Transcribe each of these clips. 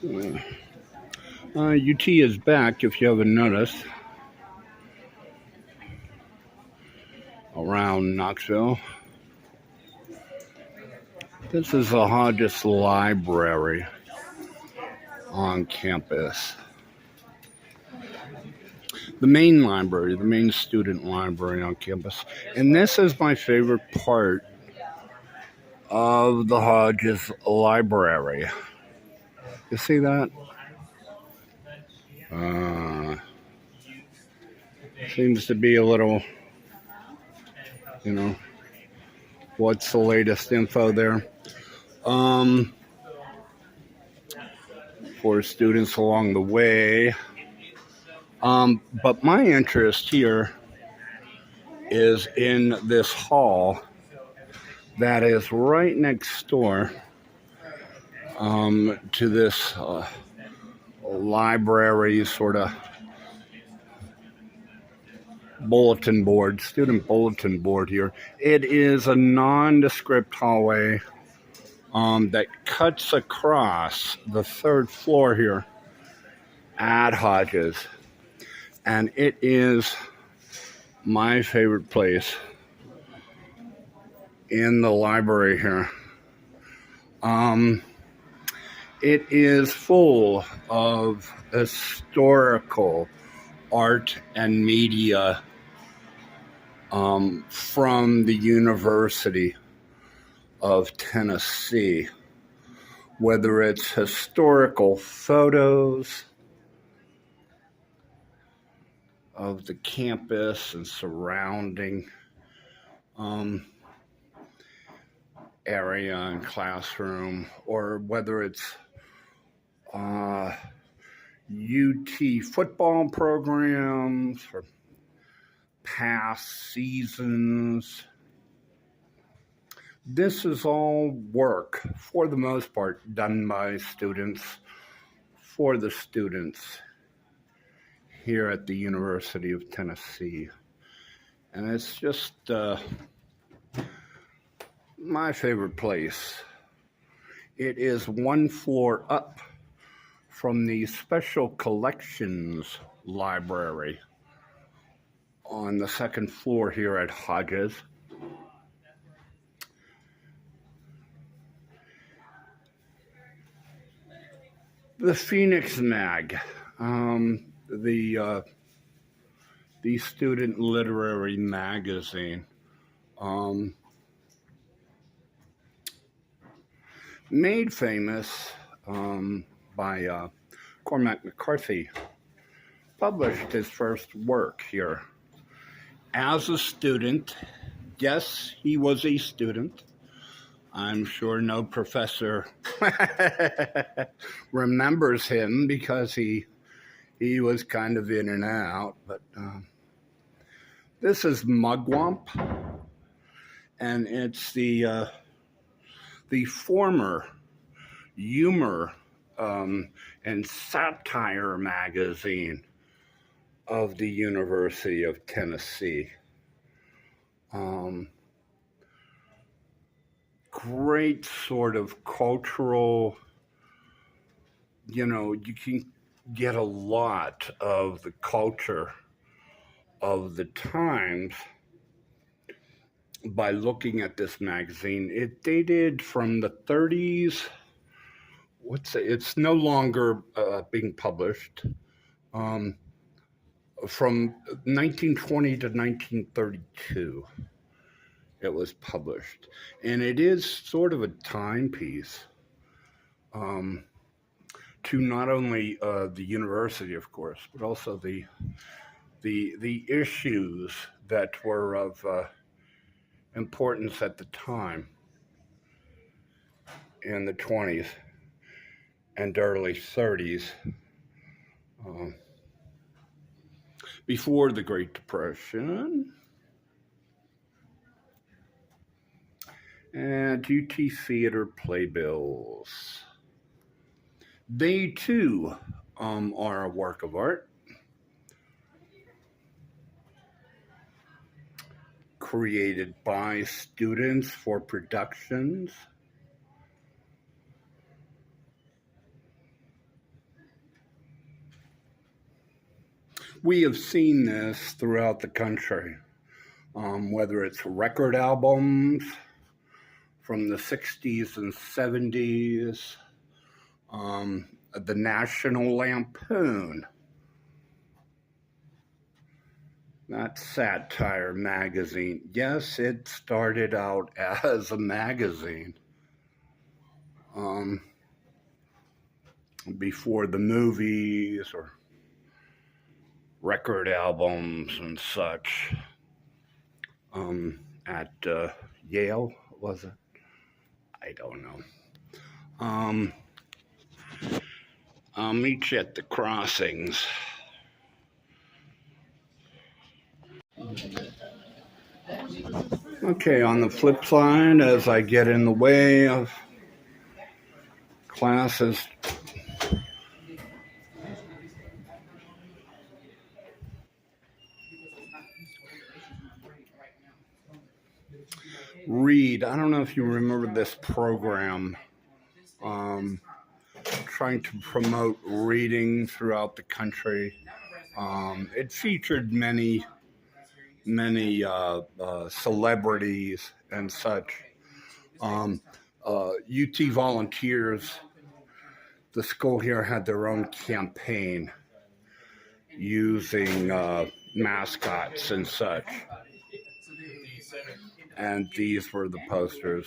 UT is back, if you haven't noticed, around Knoxville. This is the Hodges Library on campus. The main library, the main student library on campus. And this is my favorite part of the Hodges Library. You see that? Seems to be a little, what's the latest info there? For students along the way. But my interest here is in this hall that is right next door to this library sort of bulletin board, student bulletin board here. It is a nondescript hallway that cuts across the third floor here at Hodges. And it is my favorite place in the library here. It is full of historical art and media from the University of Tennessee, whether it's historical photos of the campus and surrounding area and classroom, or whether it's UT football programs or past seasons. This is all work, for the most part, done by students for the students here at the University of Tennessee. And it's just my favorite place. It is one floor up from the Special Collections Library on the second floor here at Hodges. The Phoenix Mag, the student literary magazine, made famous by Cormac McCarthy, published his first work here as a student. Yes, he was a student. I'm sure no professor remembers him because he was kind of in and out. But this is Mugwump, and it's the former humor and satire magazine of the University of Tennessee. Great sort of cultural, you can get a lot of the culture of the times by looking at this magazine. It dated from the 30s. It's no longer being published. From 1920 to 1932. It was published, and it is sort of a timepiece to not only the university, of course, but also the issues that were of importance at the time in the 20s and early 30s, before the Great Depression. And UT Theater playbills. They too are a work of art, created by students for productions. we have seen this throughout the country, whether it's record albums from the 60s and 70s, the National Lampoon, that satire magazine. Yes, it started out as a magazine before the movies or record albums and such. At Yale, was it? I don't know. I'll meet you at the crossings. Okay, on the flip side, as I get in the way of classes, read. I don't know if you remember this program, trying to promote reading throughout the country. It featured many celebrities and such. UT volunteers, the school here had their own campaign using mascots and such. And these were the posters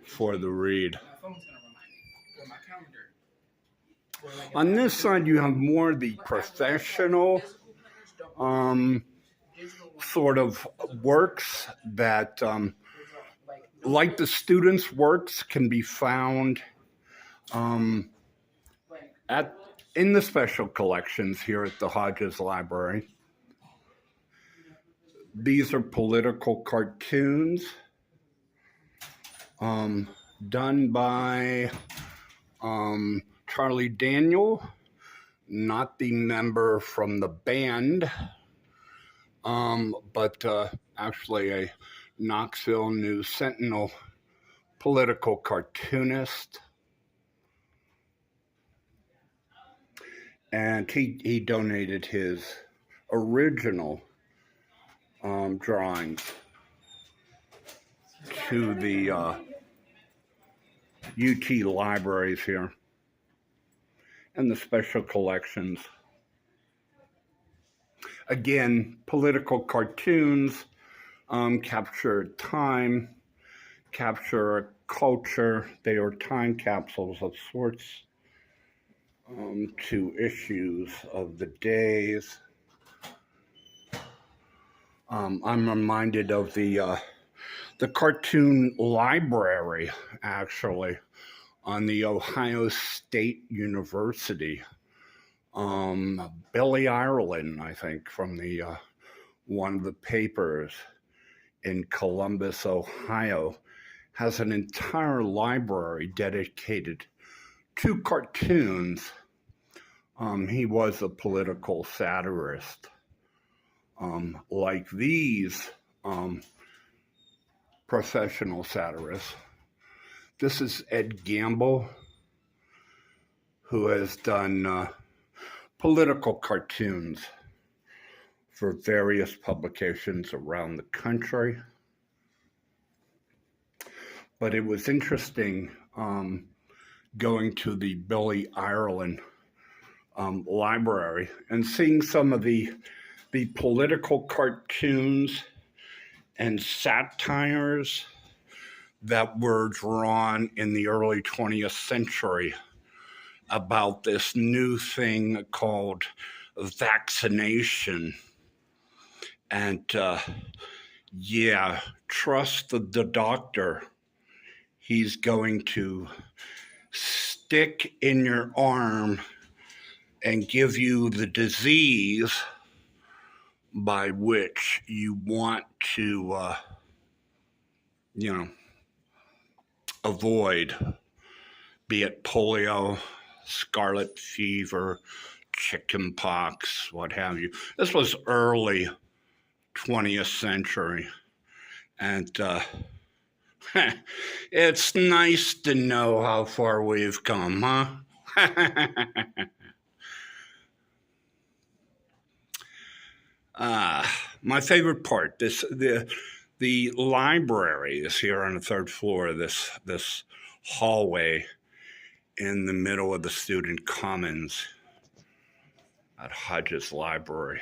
for the read. On this side, you have more the professional sort of works that, like the students' works, can be found in the special collections here at the Hodges Library. These are political cartoons done by Charlie Daniel, not the member from the band, but actually a Knoxville News Sentinel political cartoonist. And he donated his original drawings to the UT libraries here and the special collections. Again, political cartoons capture time, capture a culture. They are time capsules of sorts to issues of the days. I'm reminded of the cartoon library, actually, on the Ohio State University. Billy Ireland, I think, from the one of the papers in Columbus, Ohio, has an entire library dedicated to cartoons. He was a political satirist. Like these professional satirists. This is Ed Gamble, who has done political cartoons for various publications around the country. But it was interesting going to the Billy Ireland library and seeing some of the political cartoons and satires that were drawn in the early 20th century about this new thing called vaccination. And trust the doctor. He's going to stick in your arm and give you the disease by which you want to, avoid, be it polio, scarlet fever, chicken pox, what have you. This was early 20th century. And it's nice to know how far we've come, huh? My favorite part, the library is here on the third floor of this hallway in the middle of the student commons at Hodges Library.